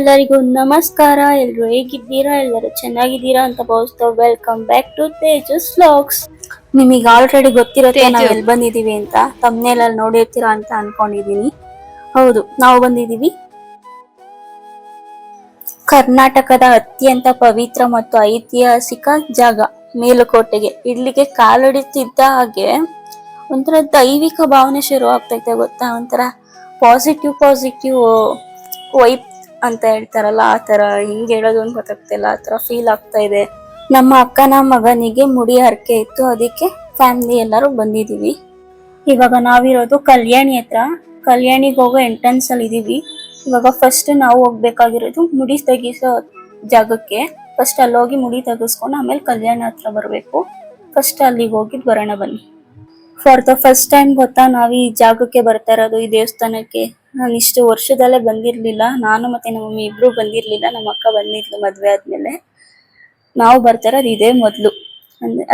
ಎಲ್ಲರಿಗೂ ನಮಸ್ಕಾರ. ಎಲ್ಲರೂ ಹೇಗಿದ್ದೀರಾ? ಎಲ್ಲರೂ ಚೆನ್ನಾಗಿದ್ದೀರಾ ಅಂತ ಭಾವಿಸ್ತಾ welcome back to Tejas vlogs. ನಿಮಗೆ ಆಲ್ರೆಡಿ ಗೊತ್ತಿರುತ್ತೆ ನಾವು ಎಲ್ಲಿ ಬಂದಿದೀವಿ ಅಂತ. ಥಂಬ್ನೇಲ್ ಅಲ್ಲಿ ನೋಡಿರ್ತೀರಾ ಅಂತ ಅನ್ಕೊಂಡಿದೀನಿ. ಹೌದು, ನಾವು ಬಂದಿದೀವಿ ಕರ್ನಾಟಕದ ಅತ್ಯಂತ ಪವಿತ್ರ ಮತ್ತು ಐತಿಹಾಸಿಕ ಜಾಗ ಮೇಲುಕೋಟೆಗೆ. ಇಲ್ಲಿಗೆ ಕಾಲಿಡುತ್ತಿದ್ದ ಹಾಗೆ ಒಂಥರ ದೈವಿಕ ಭಾವನೆ ಶುರು ಆಗ್ತೈತೆ ಗೊತ್ತಾ. ಒಂಥರ ಪಾಸಿಟಿವ್ ವೈಬ್ ಅಂತ ಹೇಳ್ತಾರಲ್ಲ, ಆ ತರ ಹಿಂಗ್ ಹೇಳೋದು ಅಂತ ಗೊತ್ತಾಗ್ತಿಲ್ಲ, ಆ ತರ ಫೀಲ್ ಆಗ್ತಾ ಇದೆ. ನಮ್ಮ ಅಕ್ಕನ ಮಗನಿಗೆ ಮುಡಿ ಹರಕೆ ಇತ್ತು, ಅದಕ್ಕೆ ಫ್ಯಾಮಿಲಿ ಎಲ್ಲರೂ ಬಂದಿದೀವಿ. ಇವಾಗ ನಾವಿರೋದು ಕಲ್ಯಾಣಿ ಹತ್ರ. ಕಲ್ಯಾಣಿಗೆ ಹೋಗೋ ಎಂಟ್ರೆನ್ಸ್ ಅಲ್ಲಿ ಇದೀವಿ. ಇವಾಗ ಫಸ್ಟ್ ನಾವು ಹೋಗ್ಬೇಕಾಗಿರೋದು ಮುಡಿ ತೆಗಿಸೋ ಜಾಗಕ್ಕೆ. ಫಸ್ಟ್ ಅಲ್ಲಿ ಹೋಗಿ ಮುಡಿ ತೆಗಿಸ್ಕೊಂಡು ಆಮೇಲೆ ಕಲ್ಯಾಣ ಹತ್ರ ಬರ್ಬೇಕು. ಫಸ್ಟ್ ಅಲ್ಲಿಗೆ ಹೋಗಿ ಬರೋಣ ಬನ್ನಿ. ಫಾರ್ ದ ಫಸ್ಟ್ ಟೈಮ್ ಗೊತ್ತಾ ನಾವು ಈ ಜಾಗಕ್ಕೆ ಬರ್ತಾ ಇರೋದು, ಈ ದೇವಸ್ಥಾನಕ್ಕೆ. ನಾನು ಇಷ್ಟು ವರ್ಷದಲ್ಲೇ ಬಂದಿರ್ಲಿಲ್ಲ. ನಾನು ಮತ್ತೆ ನಮ್ಮ ಮಮ್ಮಿ ಇಬ್ರು ಬಂದಿರ್ಲಿಲ್ಲ. ನಮ್ಮ ಅಕ್ಕ ಬಂದಿದ್ಲು ಮದ್ವೆ ಆದ್ಮೇಲೆ. ನಾವು ಬರ್ತಾ ಇರೋದು ಇದೇ ಮೊದ್ಲು.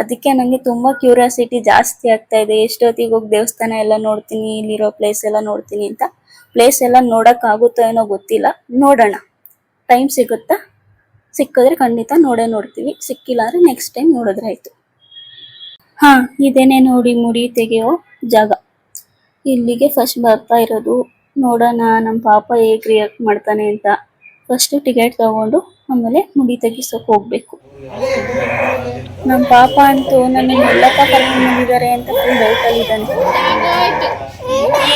ಅದಕ್ಕೆ ನಂಗೆ ತುಂಬಾ ಕ್ಯೂರಿಯಾಸಿಟಿ ಜಾಸ್ತಿ ಆಗ್ತಾ ಇದೆ. ಎಷ್ಟೊತ್ತಿಗೆ ಹೋಗಿ ದೇವಸ್ಥಾನ ಎಲ್ಲ ನೋಡ್ತೀನಿ, ಇಲ್ಲಿರೋ ಪ್ಲೇಸ್ ಎಲ್ಲ ನೋಡ್ತೀನಿ ಅಂತ. ಪ್ಲೇಸ್ ಎಲ್ಲ ನೋಡಕ್ ಆಗುತ್ತೋ ಏನೋ ಗೊತ್ತಿಲ್ಲ, ನೋಡೋಣ. ಟೈಮ್ ಸಿಗುತ್ತಾ? ಸಿಕ್ಕಿದ್ರೆ ಖಂಡಿತ ನೋಡ್ತೀವಿ. ಸಿಕ್ಕಿಲ್ಲ ಅಂದ್ರೆ ನೆಕ್ಸ್ಟ್ ಟೈಮ್ ನೋಡಿದ್ರೆ ಆಯ್ತು. ಹಾ, ಇದೇನೆ ನೋಡಿ ಮುಡಿ ತೆಗೆಯೋ ಜಾಗ. ಇಲ್ಲಿಗೆ ಫಸ್ಟ್ ಬರ್ತಾ ಇರೋದು. ನೋಡೋಣ ನಮ್ಮ ಪಾಪ ಹೇಗ್ ರಿಯಾಕ್ಟ್ ಮಾಡ್ತಾನೆ ಅಂತ. ಫಸ್ಟ್ ಟಿಕೆಟ್ ತಗೊಂಡು ಆಮೇಲೆ ಮುಡಿ ತೆಗಿಸೋಕೆ ಹೋಗ್ಬೇಕು. ನಮ್ಮ ಪಾಪ ಅಂತೂ ನನ್ನ ಎಲ್ಲಪ್ಪ ಕರ್ಕೊಂಡು ಬಂದಿದ್ದಾರೆ ಅಂತ ಫುಲ್ ಡೌಟ್ ಆಗಿದ್ದಾನೆ.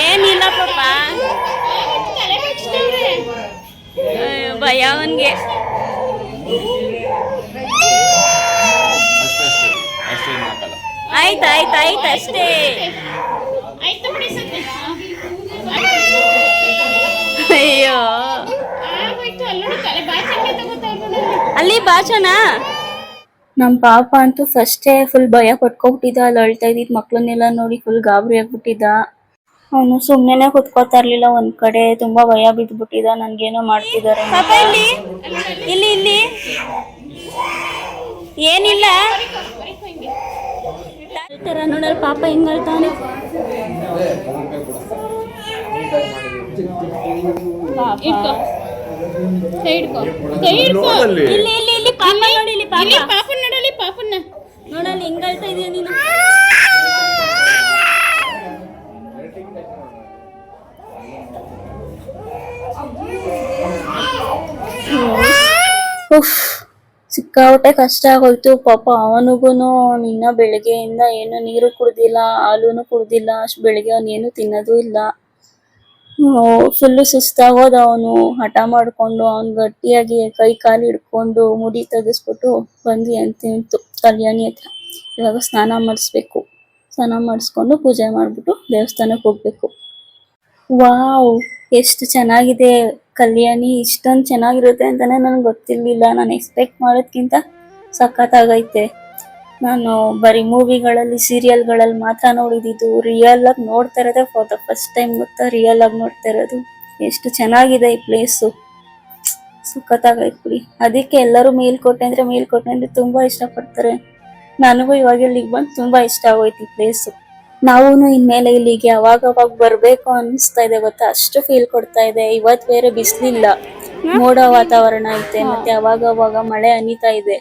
ಏನಿಲ್ಲ ಪಾಪ, ಭಯ ಅವನ್ಗೆ. ಆಯ್ತು ಅಷ್ಟೇ. ಅಯ್ಯೋ, ಅಲ್ಲಿ ಭಾಷಣ. ನಮ್ ಪಾಪ ಅಂತೂ ಫಸ್ಟೇ ಫುಲ್ ಭಯ ಪಟ್ಕೊಬಿಟ್ಟಿದ್ದ. ಅಲ್ಲಿ ಅಳ್ತಾ ಇದ್ದಿದ್ ಮಕ್ಳನ್ನೆಲ್ಲ ನೋಡಿ ಫುಲ್ ಗಾಬರಿ ಆಗ್ಬಿಟ್ಟಿದ್ದ. ಅವನು ಸುಮ್ನೆನೆ ಕುತ್ಕೋತಾ ಇರ್ಲಿಲ್ಲ ಒಂದ್ ಕಡೆ. ತುಂಬಾ ಭಯ ಬಿದ್ಬಿಟ್ಟಿದ, ನನ್ಗೇನೋ ಮಾಡ್ತಿದಾರೆ. ಇಲ್ಲಿ ಏನಿಲ್ಲ ನೋಡಲ್ ಪಾಪ ಹಿಂಗ್ ಅಳ್ತಾನೆ. ನೋಡಲ್ಲಿ ಹಿಂಗ್ ಅಳ್ತಾ ಇದೀಯ ನೀನು. ಸಿಕ್ಕಾಪಟ್ಟೆ ಕಷ್ಟ ಆಗೋಯ್ತು ಪಾಪ ಅವನಿಗೂನು. ಇನ್ನ ಬೆಳಗ್ಗೆಯಿಂದ ಏನು ನೀರು ಕುಡ್ದಿಲ್ಲ, ಹಾಲೂನು ಕುಡ್ದಿಲ್ಲ. ಅಷ್ಟು ಬೆಳಿಗ್ಗೆ ಅವನೇನು ತಿನ್ನೋದು ಇಲ್ಲ. ಫುಲ್ಲು ಸುಸ್ತಾಗೋದ. ಅವನು ಹಠ ಮಾಡ್ಕೊಂಡು ಅವ್ನು ಗಟ್ಟಿಯಾಗಿ ಕೈ ಕಾಲು ಹಿಡ್ಕೊಂಡು ಮುಡಿ ತೆಗಿಸ್ಬಿಟ್ಟು ಬಂದ್ವಿ ಅಂತಿತ್ತು ಕಲ್ಯಾಣಿ ಹತ್ರ. ಇವಾಗ ಸ್ನಾನ ಮಾಡಿಸ್ಬೇಕು. ಸ್ನಾನ ಮಾಡಿಸ್ಕೊಂಡು ಪೂಜೆ ಮಾಡ್ಬಿಟ್ಟು ದೇವಸ್ಥಾನಕ್ಕೆ ಹೋಗ್ಬೇಕು. ವಾವ್, ಎಷ್ಟು ಚೆನ್ನಾಗಿದೆ ಕಲ್ಯಾಣಿ. ಇಷ್ಟೊಂದು ಚೆನ್ನಾಗಿರುತ್ತೆ ಅಂತಾನೆ ನನಗೆ ಗೊತ್ತಿರ್ಲಿಲ್ಲ. ನಾನು ಎಕ್ಸ್ಪೆಕ್ಟ್ ಮಾಡೋದ್ಕಿಂತ ಸಖತ್ತಾಗೈತೆ. ನಾನು ಬರೀ ಮೂವಿಗಳಲ್ಲಿ ಸೀರಿಯಲ್ಗಳಲ್ಲಿ ಮಾತ್ರ ನೋಡಿದ್ದು. ರಿಯಲ್ ಆಗಿ ನೋಡ್ತಾ ಇರೋದೇ ಫಾರ್ ದ ಫಸ್ಟ್ ಟೈಮ್ ಗೊತ್ತಾ. ರಿಯಲ್ ಆಗಿ ನೋಡ್ತಾ ಇರೋದು. ಎಷ್ಟು ಚೆನ್ನಾಗಿದೆ ಈ ಪ್ಲೇಸು, ಸಖತ್ತಾಗೈತೆ ಬಿಡಿ. ಅದಕ್ಕೆ ಎಲ್ಲರೂ ಮೇಲ್ಕೋಟೆ ಅಂದ್ರೆ ತುಂಬಾ ಇಷ್ಟಪಡ್ತಾರೆ. ನನಗೂ ಇವಾಗ ಇಲ್ಲಿಗೆ ಬಂದು ತುಂಬಾ ಇಷ್ಟ ಆಗೋಯ್ತು ಈ ಪ್ಲೇಸು. ನಾವೂನು ಇನ್ಮೇಲೆ ಇಲ್ಲಿಗೆ ಅವಾಗ ಬರ್ಬೇಕು ಅನಿಸ್ತಾ ಇದೆ ಗೊತ್ತಾ. ಅಷ್ಟು ಫೀಲ್ ಕೊಡ್ತಾ ಇದೆ. ಇವತ್ತು ಬೇರೆ ಬಿಸಿಲಿಲ್ಲ, ಮೋಡ ವಾತಾವರಣ ಐತೆ, ಮತ್ತೆ ಅವಾಗ ಮಳೆ ಹನಿತಾ ಇದೆ.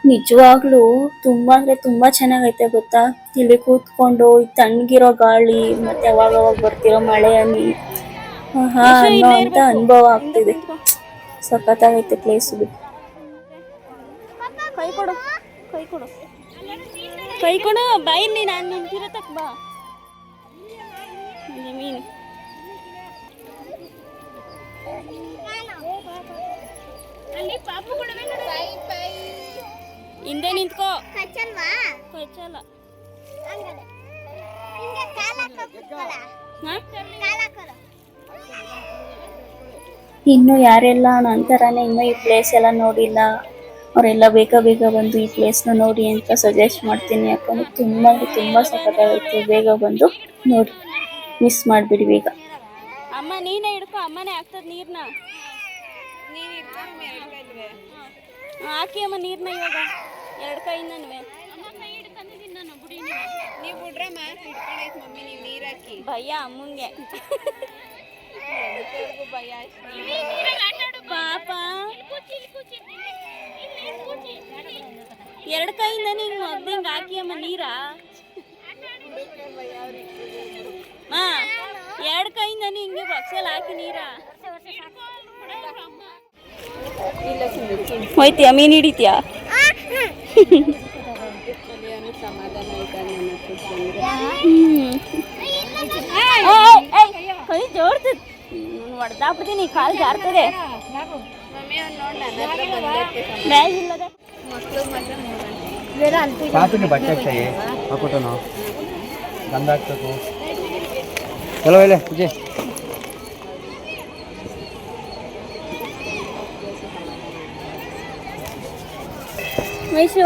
ನಿಜವಾಗ್ಲೂ ತುಂಬಾ ಅಂದ್ರೆ ತುಂಬಾ ಚೆನ್ನಾಗೈತೆ ಗೊತ್ತಾ. ಇಲ್ಲಿ ಕೂತ್ಕೊಂಡು ತಣ್ಣಗಿರೋ ಗಾಳಿ ಮತ್ತೆ ಅವಾಗ ಬರ್ತಿರೋ ಮಳೆ ಹನಿ ಅನ್ನೋ ಅಂತ ಅನುಭವ ಆಗ್ತಿದೆ. ಸಖತ್ತಾಗೈತೆ ಪ್ಲೇಸ್. ಕೈ ಕೊಡು ಬಾಯಿಲಿ. ನಾನು ನಿಂತಿರತಕ್ ಬಾ. ಮೀನು ಹಿಂದೆ ನಿಂತ್ಕೋ. ಕಚ್ಚಲ್ಲ. ಇನ್ನು ಯಾರೆಲ್ಲ ನಂತರನೇ ಇನ್ನು ಈ ಪ್ಲೇಸ್ ಎಲ್ಲ ನೋಡಿಲ್ಲ ಅವರೆಲ್ಲ ಬೇಗ ಬಂದು ಈ ಪ್ಲೇಸ್ನ ನೋಡಿ ಅಂತ ಸಜೆಸ್ಟ್ ಮಾಡ್ತೀನಿ. ಯಾಕಂದ್ರೆ ತುಂಬಾ ಸಖತ್ತಾಗೈತೆ. ಬೇಗ ಬಂದು ನೋಡಿ, ಮಿಸ್ ಮಾಡಿಬಿಡಿ ಬೇಗ. ಅಮ್ಮ ನೀನೇ ಹಿಡ್ಕೊ, ಅಮ್ಮನೇ ಹಾಕ್ತದ ನೀರ್ನ. ಹಾಕಿ ಅಮ್ಮ ನೀರ್ನ ಇವಾಗ ಎರಡು ಕೈಯಿಂದ. ಭಯ ಅಮ್ಮಂಗೆ. ಪಾಪ ಎರಡ್ ಕೈಯಿಂದ ನಿಂಗ್ ಮಗ್ದಂಗ್ ಹಾಕಿ ಅಮ್ಮ ನೀರ ಎರಡ್ ಕೈಯಿಂದ ಹಿಂಗೆ ಬಕ್ಸಲ್ ಹಾಕಿ ನೀರ ಹೋಯ್ತಿಯಾ ಮೀನ್ ಹಿಡಿತೀಯಾ ಕೈ ಜೋಡ್ತದ ಹೊಡ್ದಾಕ್ಬಿಡ್ತೀನಿ ಕಾಲ್ ಜಾರ್ತದೆ चलो ले तुझे वैसे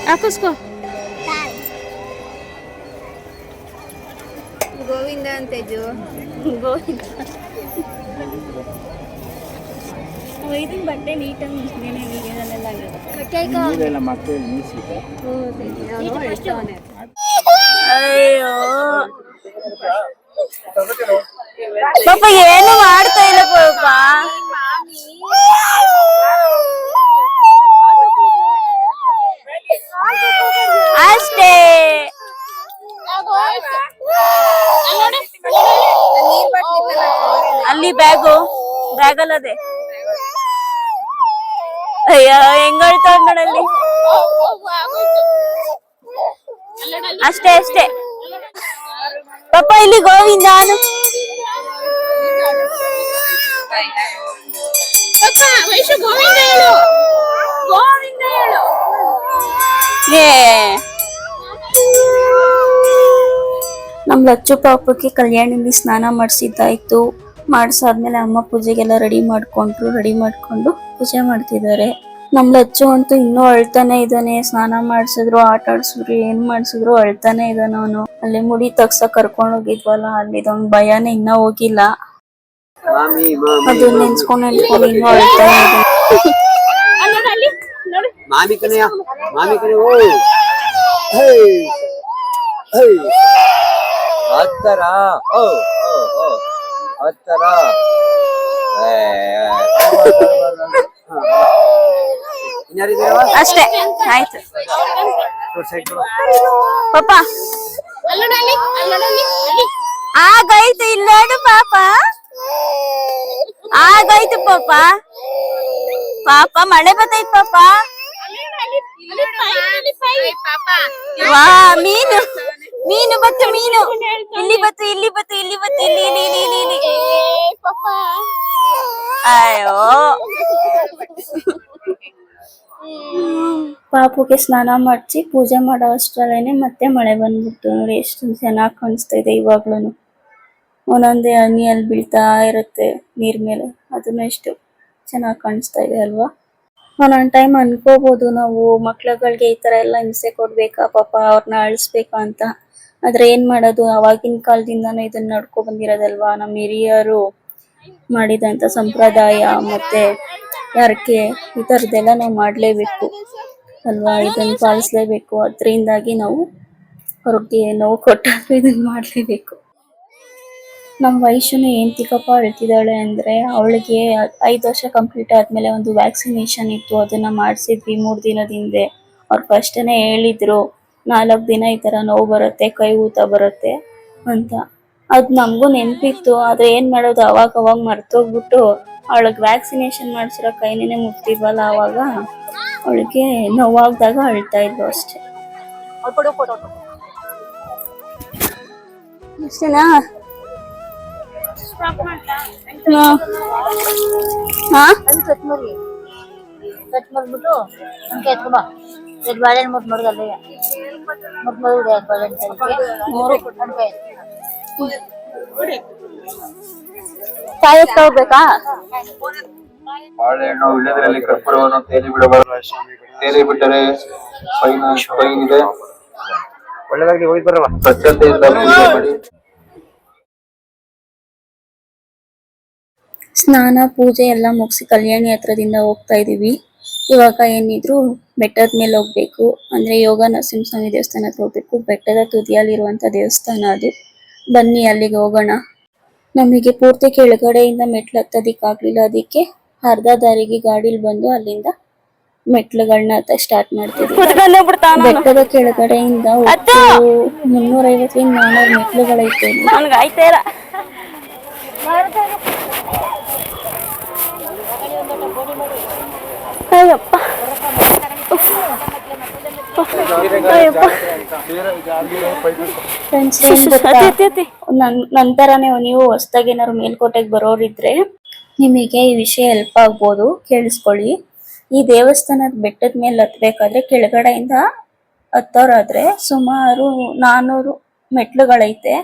हाकिस्को ಗೋವಿಂದ ಅಂತೆಜು ಗೋವಿಂದ ಒಯ್ದಿನ ಬಟ್ಟೆ ನೀಟಾಗಿ ಮುಚ್ಚಿದ್ದೇನೆ ಅಯ್ಯೋ ಪಾಪ ಏನು ಮಾಡ್ತಾ ಇಲ್ಲ ಪಾಪ ಅಷ್ಟೇ ಅಲ್ಲಿ ಬ್ಯಾಗಲ್ಲದೆ ಅಯ್ಯೋ ಹೆಂಗ್ ಹೇಳ್ತಾವ್ ನೋಡಲ್ಲಿ ಅಷ್ಟೇ ಅಷ್ಟೇ ಪಾಪ ಇಲ್ಲಿ ಗೋವಿಂದ ನಮ್ ಲಚ್ಚು ಪಾಪಕ್ಕೆ ಕಲ್ಯಾಣಿಲಿ ಸ್ನಾನ ಮಾಡಿಸಿದ್ದಾಯ್ತು. ಮಾಡ್ಸಾದ್ಮೇಲೆ ಅಮ್ಮ ಪೂಜೆಗೆಲ್ಲ ರೆಡಿ ಮಾಡ್ಕೊಂಡು ಪೂಜೆ ಮಾಡ್ತಿದ್ದಾರೆ. ನಮ್ ಲಚ್ಚು ಅಂತೂ ಇನ್ನೂ ಅಳ್ತಾನೆ ಇದ್ದಾನೆ. ಸ್ನಾನ ಮಾಡ್ಸಿದ್ರು, ಆಟ ಆಡ್ಸಿದ್ರು, ಏನ್ ಮಾಡ್ಸಿದ್ರು ಅಳ್ತಾನೆ ಇದ್ದಾನ ಅವನು. ಅಲ್ಲಿ ಮುಡಿ ತಗ್ಸಕ್ ಕರ್ಕೊಂಡ್ ಹೋಗಿದ್ವಲ್ಲ, ಅಲ್ಲಿ ಭಯನೇ ಇನ್ನ ಹೋಗಿಲ್ಲ. ಅದು ನೆನ್ಸ್ಕೊಂಡ್ ಇನ್ನೂ ಅಳ್ತಾನೆ ಇದ್ದಾನೆ. ಅಷ್ಟೇ ಆಯ್ತು ಪಾಪ. ಆಗಾಯ್ತು ಇಲ್ಲಾಡು ಪಾಪ, ಆಗಾಯ್ತು ಪಾಪ. ಪಾಪ ಮಳೆ ಬತ್ತೈತ್ ಪಾಪ. ವಾ ಮೀನು ಮೀನು ಬತ್ತು, ಮೀನು ಇಲ್ಲಿ ಬತ್ತು, ಇಲ್ಲಿ ಬತ್ತು, ಇಲ್ಲಿ ಬತ್ತು, ಇಲ್ಲಿ ಇಲ್ಲಿ ಇಲ್ಲಿ ಇಲ್ಲಿ. ಅಯ್ಯೋ ಪಾಪುಗೆ ಸ್ನಾನ ಮಾಡಿಸಿ ಪೂಜೆ ಮಾಡೋ ಅಷ್ಟರಲ್ಲೇನೆ ಮತ್ತೆ ಮಳೆ ಬಂದ್ಬಿಡ್ತು. ನೋಡಿ ಎಷ್ಟು ಚೆನ್ನಾಗಿ ಕಾಣಿಸ್ತಾ ಇದೆ. ಇವಾಗ್ಲೂ ಒಂದೊಂದೇ ಹನಿ ಅಲ್ಲಿ ಬೀಳ್ತಾ ಇರುತ್ತೆ ನೀರ್ ಮೇಲೆ. ಅದನ್ನು ಎಷ್ಟು ಚೆನ್ನಾಗಿ ಕಾಣಿಸ್ತಾ ಇದೆ ಅಲ್ವಾ. ಒಂದೊಂದ್ ಟೈಮ್ ಅನ್ಕೋಬಹುದು ನಾವು ಮಕ್ಳುಗಳಿಗೆ ಈ ತರ ಎಲ್ಲ ಹಿಂಸೆ ಕೊಡ್ಬೇಕಾ, ಪಾಪ ಅವ್ರನ್ನ ಅಳಿಸ್ಬೇಕಾ ಅಂತ. ಆದ್ರೆ ಏನ್ ಮಾಡೋದು, ಅವಾಗಿನ ಕಾಲದಿಂದಾನು ಇದನ್ನ ನಡ್ಕೊ ಬಂದಿರೋದಲ್ವಾ. ನಮ್ಮ ಹಿರಿಯರು ಮಾಡಿದಂತ ಸಂಪ್ರದಾಯ ಮತ್ತೆ ಹರಕೆ ಈ ತರದೆಲ್ಲ ನಾವು ಮಾಡ್ಲೇಬೇಕು ಅಲ್ವಾ. ಇದನ್ನ ಪಾಲಿಸ್ಲೇಬೇಕು. ಅದ್ರಿಂದಾಗಿ ನಾವು ಅವ್ರಿಗೆ ನೋವು ಕೊಟ್ಟಾದ್ರೂ ಇದನ್ನ ಮಾಡ್ಲೇಬೇಕು. ನಮ್ ವೈಶುನು ಏನ್ ತಿಕ್ಕಪ್ಪ ಅಳ್ತಿದ್ದಾಳೆ ಅಂದ್ರೆ, ಅವಳಿಗೆ 5 ವರ್ಷ ಕಂಪ್ಲೀಟ್ ಆದ್ಮೇಲೆ ಒಂದು ವ್ಯಾಕ್ಸಿನೇಷನ್ ಇತ್ತು. ಅದನ್ನ ಮಾಡ್ಸಿದ್ವಿ 3 ದಿನದ ಹಿಂದೆ. ಅವ್ರು ಫಸ್ಟೇನೆ ಹೇಳಿದ್ರು 4 ದಿನ ಈ ತರ ನೋವು ಬರುತ್ತೆ, ಕೈ ಊತ ಬರುತ್ತೆ ಅಂತ. ಅದ್ ನಮಗೂ ನೆನ್ಪಿತ್ತು. ಆದ್ರೆ ಏನ್ ಮಾಡೋದು, ಅವಾಗ ಮರ್ತೋಗ್ಬಿಟ್ಟು ಅವಳಿಗೆ ವ್ಯಾಕ್ಸಿನೇಷನ್ ಮಾಡ್ಸಿರೋ ಕೈನೇನೆ ಮುಟ್ತಿದ್ವಲ್ಲ, ಅವಾಗ ಅವಳಿಗೆ ನೋವಾಗ್ದಾಗ ಅಳ್ತಾ ಇದ್ಲು ಅಷ್ಟೇ. ಅಷ್ಟೇನಾ? ಕಾಯಕ್ ಹೋಗ್ಬೇಕಾ? ಬಾಳೆಹಣ್ಣು ಇಲ್ಲದ್ರಲ್ಲಿ ಕರ್ಪೂರವನ್ನು ತೇಲಿ ಬಿಡಬಾರದು. ತೇಲಿ ಬಿಟ್ಟರೆ ಫೈನ್ ಇದೆ. ಒಳ್ಳೆದಾಗ್ಲಿ, ಹೋಗಿ ಬರಲ್ಲ. ಸ್ವಚ್ಛತೆಯಿಂದ ಪೂಜೆ ಮಾಡಿ. ಸ್ನಾನ ಪೂಜೆ ಎಲ್ಲ ಮುಗಿಸಿ ಕಲ್ಯಾಣಿ ಹತ್ರದಿಂದ ಹೋಗ್ತಾ ಇದೀವಿ. ಇವಾಗ ಏನಿದ್ರು ಬೆಟ್ಟದ ಮೇಲೆ ಹೋಗ್ಬೇಕು. ಅಂದ್ರೆ ಯೋಗ ನರಸಿಂಹಸ್ವಾಮಿ ದೇವಸ್ಥಾನ ಹತ್ರ ಹೋಗ್ಬೇಕು. ಬೆಟ್ಟದ ತುದಿಯಲ್ಲಿರುವಂತ ದೇವಸ್ಥಾನ ಅದು. ಬನ್ನಿ ಅಲ್ಲಿಗೆ ಹೋಗೋಣ. ನಮಗೆ ಪೂರ್ತಿ ಕೆಳಗಡೆಯಿಂದ ಮೆಟ್ಲು ಹತ್ತೋದಿಕ್ಕಾಗ್ಲಿಲ್ಲ, ಅದಕ್ಕೆ ಅರ್ಧ ದಾರಿಗೆ ಗಾಡಿಲಿ ಬಂದು ಅಲ್ಲಿಂದ ಮೆಟ್ಲುಗಳನ್ನ ಹತ್ತ ಸ್ಟಾರ್ಟ್ ಮಾಡ್ತಿದ್ವಿ. ಬೆಟ್ಟದ ಕೆಳಗಡೆಯಿಂದ 350 400 ಮೆಟ್ಲುಗಳೈತೆ. ನಂತರನೇ ನೀವು ಹೊಸದಾಗಿ ಏನಾದ್ರು ಮೇಲ್ಕೋಟೆಗೆ ಬರೋರಿದ್ರೆ ನಿಮಗೆ ಈ ವಿಷಯ ಹೆಲ್ಪ್ ಆಗ್ಬೋದು, ಕೇಳಿಸ್ಕೊಳ್ಳಿ. ಈ ದೇವಸ್ಥಾನದ ಬೆಟ್ಟದ ಮೇಲೆ ಹತ್ಬೇಕಾದ್ರೆ ಕೆಳಗಡೆಯಿಂದ ಹತ್ತೋರಾದ್ರೆ ಸುಮಾರು 400 ಮೆಟ್ಲುಗಳೈತೆ.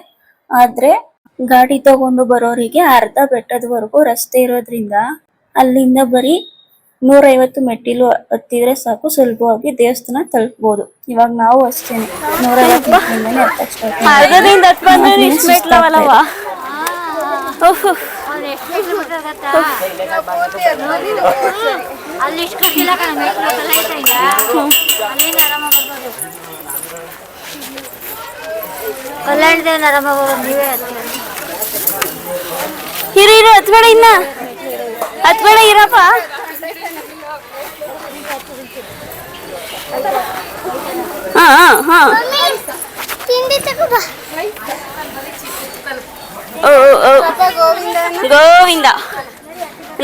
ಆದ್ರೆ ಗಾಡಿ ತಗೊಂಡು ಬರೋರಿಗೆ ಅರ್ಧ ಬೆಟ್ಟದವರೆಗೂ ರಸ್ತೆ ಇರೋದ್ರಿಂದ ಅಲ್ಲಿಂದ ಬರೀ 150 ಮೆಟ್ಟಿಲು ಹತ್ತಿದ್ರೆ ಸಾಕು, ಸುಲಭವಾಗಿ ದೇವಸ್ಥಾನ ತಲುಪಬಹುದು. ಇವಾಗ ನಾವು ಅಷ್ಟೇನೆ 150 ಮೆಟ್ಟಿಲಿಂದಾನೆ ಹತ್ತಕ್ಕೆ ಸ್ಟಾರ್ಟ್ ಹಿರಿಯರು ಹತ್ಬೇಡ, ಇನ್ನ ಹತ್ಬೇಡ ಇರಪ್ಪ. ಹಾ ಹಾ ಗೋವಿಂದ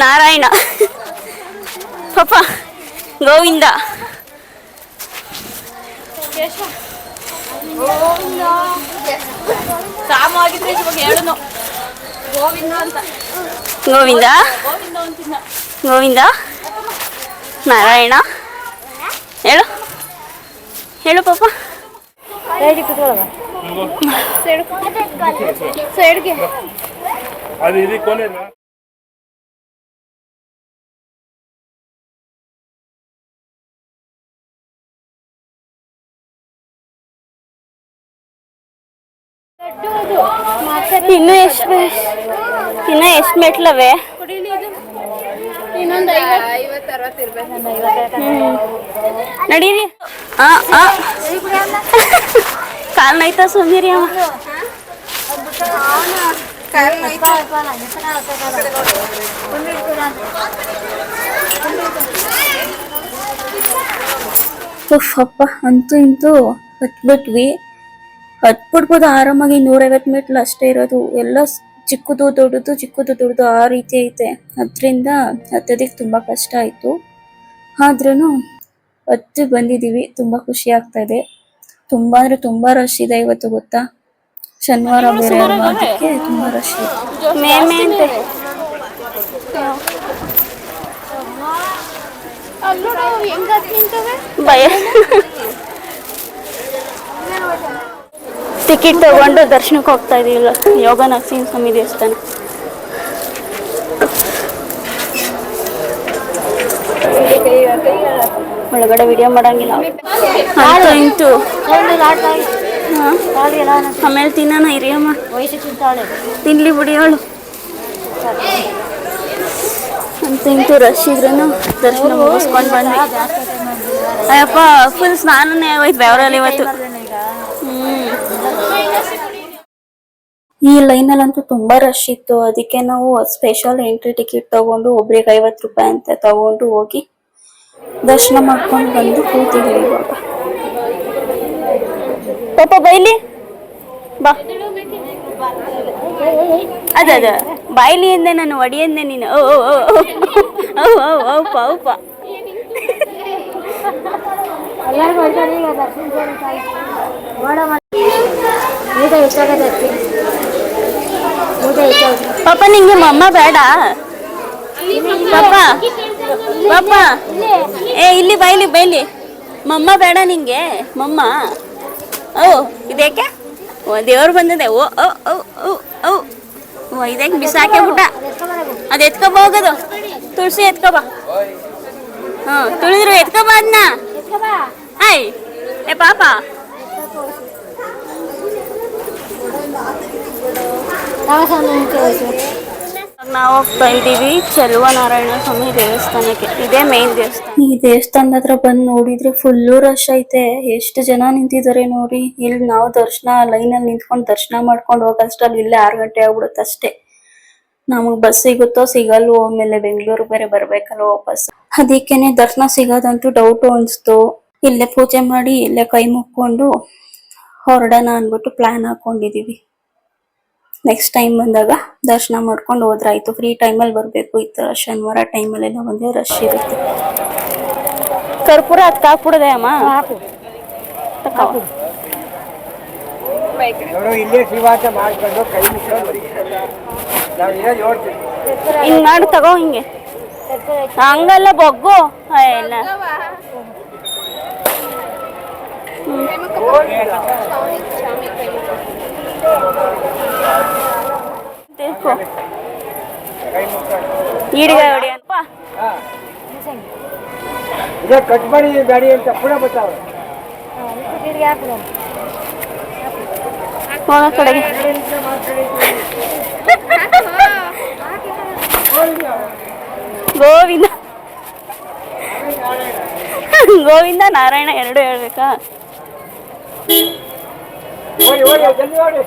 ನಾರಾಯಣ ಪಾಪ ಗೋವಿಂದ ಗೋವಿಂದ ಗೋವಿಂದ ನಾರಾಯಣ ಹೇಳು ಹೇಳು ಪಾಪ. ಇನ್ನು ಎಷ್ಟು ಮೆಟ್ಲವೆ? ನಡೀರಿ. ಕಾಲ್ ನೈತಾ ಸುಮ್ನಿರಿ ಅಮ್ಮ. ಅಪ್ಪ ಅಂತೂ ಇಂತೂ ಹತ್ಬಿಟ್ವಿ. ಹತ್ಬಿಡ್ಬೋದು ಆರಾಮಾಗಿ. 150 ಮೆಟ್ಲು ಅಷ್ಟೇ ಇರೋದು, ಎಲ್ಲ ಚಿಕ್ಕದು ದೊಡ್ಡದು ಚಿಕ್ಕದು ದೊಡ್ಡದು ಆ ರೀತಿ ಐತೆ. ಅದರಿಂದ ಹತ್ತೋದಿಕ್ಕೆ ತುಂಬಾ ಕಷ್ಟ ಆಯ್ತು. ಆದ್ರೂ ಹತ್ತಿ ಬಂದಿದೀವಿ, ತುಂಬಾ ಖುಷಿ ಆಗ್ತಾ ಇದೆ. ತುಂಬಾ ಅಂದ್ರೆ ತುಂಬಾ ರಶ್ ಇದೆ ಇವತ್ತು, ಗೊತ್ತಾ? ಶನಿವಾರ ಬೇರೆ ಅಲ್ವಾ, ಅದಕ್ಕೆ ತುಂಬಾ ರಶ್ ಇದೆ. ಭಯ. ಟಿಕೆಟ್ ತಗೊಂಡು ದರ್ಶನಕ್ಕೆ ಹೋಗ್ತಾ ಇದೀವಿಲ್ಲ, ಯೋಗ ನರಸಿಂಹ ಸ್ವಾಮಿ ದೇವಸ್ಥಾನ. ಒಳಗಡೆ ವಿಡಿಯೋ ಮಾಡಂಗಿಲ್ಲ ಇಂಟು. ಆಮೇಲೆ ತಿನ್ನೋಣ ಹಿರಿಯಮ್ಮ, ತಿನ್ಲಿ ಬಿಡಿ ಅವಳು. ಅಂತ ಇಂಟು ರಶ್ ಇದ್ರೂ ದರ್ಶನ ಮುಗಿಸ್ಕೊಂಡು ಬಂದ್ವಿ. ಅಯ್ಯಪ್ಪ ಫುಲ್ ಸ್ನಾನನೇ ಆಗೋಯ್ತು ಬೆವರಲ್ಲಿ ಇವತ್ತು. ಈ ಲೈನಲ್ಲಂತೂ ತುಂಬಾ ರಶ್ ಇತ್ತು, ಅದಕ್ಕೆ ನಾವು ಸ್ಪೆಷಲ್ ಎಂಟ್ರಿ ಟಿಕೆಟ್ ತಗೊಂಡು ಒಬ್ರಿಗೆ 50 ರೂಪಾಯಿ ಅಂತ ತಗೊಂಡು ಹೋಗಿ ದರ್ಶನ ಮಾಡ್ಕೊಂಡು ಬಂದು ಕೂತಿದ್ದೀವಿ. ಇವಾಗ ಪಾಪ ಬೈಲಿ ಬಾ, ಅದ ಬಾಯ್ಲಿ ಅಂದೆ ನಾನು, ಒಡಿಯಂದೆ ನೀನು. ಓ ಓ ಓ ಓ ಔಪ ಔಪ. ಪಾಪ ನಿಂಗೆ ಮಮ್ಮ ಬೇಡ ಪಾಪ? ಪಾಪ ಏ ಇಲ್ಲಿ ಬೈಲಿ ಬೈಲಿ, ಮಮ್ಮ ಬೇಡ ನಿಂಗೆ ಮಮ್ಮ? ಓ ಇದೇಕೆ? ಓ ದೇವ್ರು ಬಂದಿದೆ. ಓ ಓ ಓ ಓ ಓ ಓ ಇದಕ್ಕೆ ಬಿಸಾಕೆ ಬಿಟ್ಟ. ಅದು ಎತ್ಕೊಬ ಹೋಗೋದು, ತುಳಸಿ ಎತ್ಕೊಬ. ತುಳಿದ್ರು ಎತ್ಕೊಬ ಅದನ್ನ. ಆಯ್ ಏ ಪಾಪ, ನಾವು ಹೋಗ್ತಾ ಇದ್ದೀವಿ ಚೆಲುವನಾರಾಯಣ ಸ್ವಾಮಿ ದೇವಸ್ಥಾನಕ್ಕೆ. ಇದೇ ಮೇನ್ ದೇವಸ್ಥಾನ. ಈ ದೇವಸ್ಥಾನದ ಹತ್ರ ಬಂದು ನೋಡಿದ್ರೆ ಫುಲ್ಲು ರಶ್ ಐತೆ. ಎಷ್ಟು ಜನ ನಿಂತಿದ್ದಾರೆ ನೋಡಿ. ಇಲ್ಲಿ ನಾವು ದರ್ಶನ ಲೈನಲ್ಲಿ ನಿಂತ್ಕೊಂಡು ದರ್ಶನ ಮಾಡ್ಕೊಂಡು ಹೋಗೋಷ್ಟ್ರಲ್ಲಿ ಇಲ್ಲೇ 6 ಗಂಟೆ ಆಗ್ಬಿಡುತ್ತೆ ಅಷ್ಟೇ. ನಮಗ್ ಬಸ್ ಸಿಗುತ್ತೋ ಸಿಗಲ್ವೋ, ಆಮೇಲೆ ಬೆಂಗಳೂರು ಬೇರೆ ಬರ್ಬೇಕಲ್ವ ವಾಪಸ್. ಅದಕ್ಕೇನೆ ದರ್ಶನ ಸಿಗೋದಂತೂ ಡೌಟ್ ಅನ್ಸ್ತು. ಇಲ್ಲೇ ಪೂಜೆ ಮಾಡಿ ಇಲ್ಲೇ ಕೈ ಮುಕ್ಕೊಂಡು ಹೊರಡೋಣ ಅನ್ಬಿಟ್ಟು ಪ್ಲಾನ್ ಹಾಕೊಂಡಿದೀವಿ. ನೆಕ್ಸ್ಟ್ ಟೈಮ್ ಬಂದಾಗ ದರ್ಶನ ಮಾಡ್ಕೊಂಡು ಹೋದ್ರಾಯ್ತು. ಫ್ರೀ ಟೈಮಲ್ಲಿ ಬರ್ಬೇಕು. ಈ ತರ ಶನಿವಾರ ಟೈಮಲ್ಲೆಲ್ಲ ಒಂದೇ ರಶ್ ಇರುತ್ತೆ. ಕರ್ಪೂರ ಹತ್ತು ಹಾಕ್ಬಿಡದೆ ಅಮ್ಮ. ತಕೋ. ಇಲ್ಲೇ ಶ್ರೀವಾಸ ಮಾಡ್ಕೊಂಡು ಕೈ ಮುಚ್ಕೊಂಡು ನಾವು ಇರೋದು ನೋಡ್ತೀವಿ. ಹಿಂಗ್ ಮಾಡಿ ತಗೋ. ಹಿಂಗೆ ಹಂಗಲ್ಲ ಬೊಗ್ಗು ಎಲ್ಲ ತಿರ್ಕೊ. ಈಡಿಗೆ ಹೊಡಿಯಪ್ಪ. ಇದೇ ಕಟ್ ಮಾಡಿ ಗಾಡಿ ಅಂತ ಪುನಃ ಬರ್ತಾವೆ. ಹೋಗ ಕಡೆಗೆ. ಗೋವಿಂದ ಗೋವಿಂದ ನಾರಾಯಣ ಎರಡು ಹೇಳ್ಬೇಕಾ? ಓಡಿ ಓಡಿ ಜಲ್ದಿ ಓಡಿ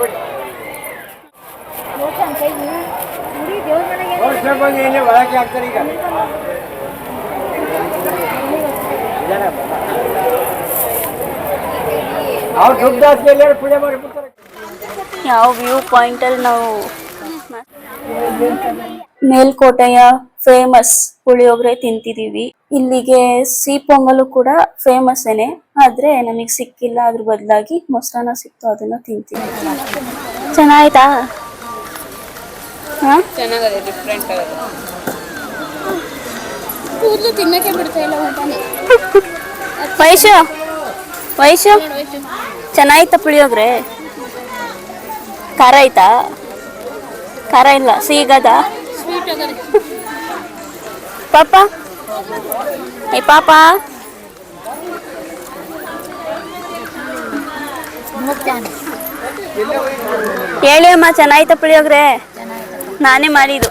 ಓಡಿ. ಇಲ್ಲೇ ಒಳಗೆ ಹಾಕ್ತಾರೆ ಈಗ. ಅವ್ರು ದುಡ್ಡು ಹಾಕಿ ಎಲ್ಲರೂ ಪೂಜೆ ಮಾಡಿಬಿಡ್ತಾರೆ. ಯಾವ ವ್ಯೂ ಪಾಯಿಂಟ್ ಅಲ್ಲಿ ನಾವು ಮೇಲ್ಕೋಟೆಯ ಫೇಮಸ್ ಪುಳಿಯೋಗರೆ ತಿಂತಿದೀವಿ. ಇಲ್ಲಿಗೆ ಸಿಹಿ ಪೊಂಗಲು ಕೂಡ ಫೇಮಸ್ ಏನೆ, ಆದ್ರೆ ನಮಗ್ ಸಿಕ್ಕಿಲ್ಲ. ಅದ್ರ ಬದಲಾಗಿ ಮೊಸರನ್ನ ಸಿಕ್ತು, ಅದನ್ನ ತಿಂತೀವಿ. ಚೆನ್ನಾಯ್ತಾ? ಚೆನ್ನಾಗದೆ, ಡಿಫ್ರೆಂಟ್ ಆಗಿದೆ. ಕೂದಲು ತಿನ್ನಕ್ಕೆ ಬಿಡ್ತಾ ಇಲ್ಲ ಊಟನೇ. ವೈಶು ವೈಶು ಚೆನ್ನಾಯ್ತಾ ಪುಳಿಯೋಗರೆ? ಖಾರ ಆಯ್ತಾ? ಖಾರ ಇಲ್ಲ, ಸಿಗದ? ಸ್ವೀಟ್ ಆಗದೆ. ಪಾಪ ಏ ಪಾಪ ಹೇಳಿ ಅಮ್ಮ, ಚೆನ್ನಾಯ್ತಾ ಪುಳಿಯೋಗರೆ? ನಾನೇ ಮಾಡಿದ್ದು.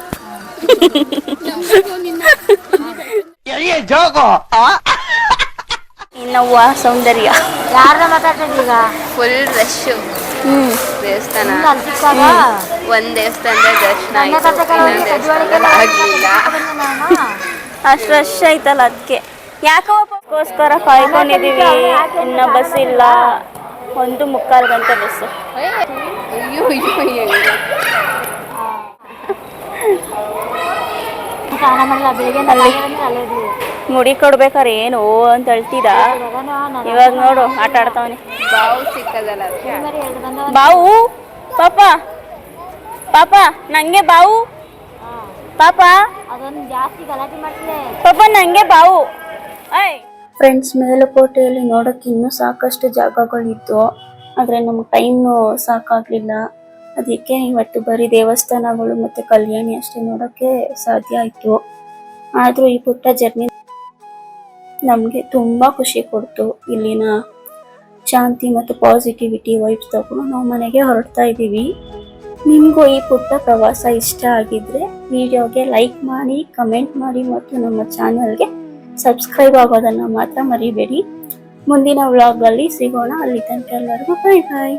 ಇನ್ನವ್ವ ಸೌಂದರ್ಯ ಫುಲ್ ರಶ್. ದೇವಸ್ಥಾನ ಒಂದ್ ದೇವಸ್ಥಾನದ ದರ್ಶನ ಆಗ್ಲಿಲ್ಲ. ಅಷ್ಟು ರಶ್ ಆಯ್ತಲ್ಲ, ಅದಕ್ಕೆ ಯಾಕೋಸ್ಕರ ಕಾಯ್ಕೊಂಡಿದೀವಿ. ಇನ್ನ ಬಸ್ ಇಲ್ಲ, 1:45 ಗಂಟೆ ಬಸ್ಸು. ಅಯ್ಯೋ ಅಯ್ಯೋ ಅಯ್ಯೋ. ಮುಡಿ ಕೊಡ್ಬೇಕಾರೆ ಏನು ಅಂತ ಅಳ್ತಿದ. ಇವಾಗ ನೋಡು ಆಟ ಆಡ್ತಾವನಿ. ಬಾವು ಸಿಕ್ಕದಲ್ಲ ಅದಕ್ಕೆ. ಬಾವು ಪಾಪ ಪಾಪ ನಂಗೆ ಬಾವು ಪಾಪ ಪಾಪ ನಂಗೆ ಬಾವು. ಫ್ರೆಂಡ್ಸ್, ಮೇಲುಕೋಟೆಯಲ್ಲಿ ನೋಡಕ್ಕೆ ಇನ್ನೂ ಸಾಕಷ್ಟು ಜಾಗಗಳಿತ್ತು, ಆದ್ರೆ ನಮ್ಗೆ ಟೈಮ್ ಸಾಕಾಗ್ಲಿಲ್ಲ. ಅದಕ್ಕೆ ಇವತ್ತು ಬರೀ ದೇವಸ್ಥಾನಗಳು ಮತ್ತೆ ಕಲ್ಯಾಣಿ ಅಷ್ಟೇ ನೋಡಕ್ಕೆ ಸಾಧ್ಯ ಆಯ್ತು. ಆದ್ರೂ ಈ ಪುಟ್ಟ ಜರ್ನಿ ನಮ್ಗೆ ತುಂಬಾ ಖುಷಿ ಕೊಡ್ತು. ಇಲ್ಲಿನ ಶಾಂತಿ ಮತ್ತು ಪಾಸಿಟಿವಿಟಿ ವೈಬ್ಸ್ ತಗೊಂಡು ನಾವು ಮನೆಗೆ ಹೊರಡ್ತಾ ಇದ್ದೀವಿ. ನಿಮಗೂ ಈ ಪುಟ್ಟ ಪ್ರವಾಸ ಇಷ್ಟ ಆಗಿದ್ರೆ ವಿಡಿಯೋಗೆ ಲೈಕ್ ಮಾಡಿ, ಕಮೆಂಟ್ ಮಾಡಿ ಮತ್ತು ನಮ್ಮ ಚಾನಲ್ಗೆ ಸಬ್ಸ್ಕ್ರೈಬ್ ಆಗೋದನ್ನ ಮಾತ್ರ ಮರಿಬೇಡಿ. ಮುಂದಿನ ವ್ಲಾಗ್ ಅಲ್ಲಿ ಸಿಗೋಣ. ಅಲ್ಲಿ ತನಕ ಎಲ್ಲರಿಗೂ ಬೈ ಬಾಯ್.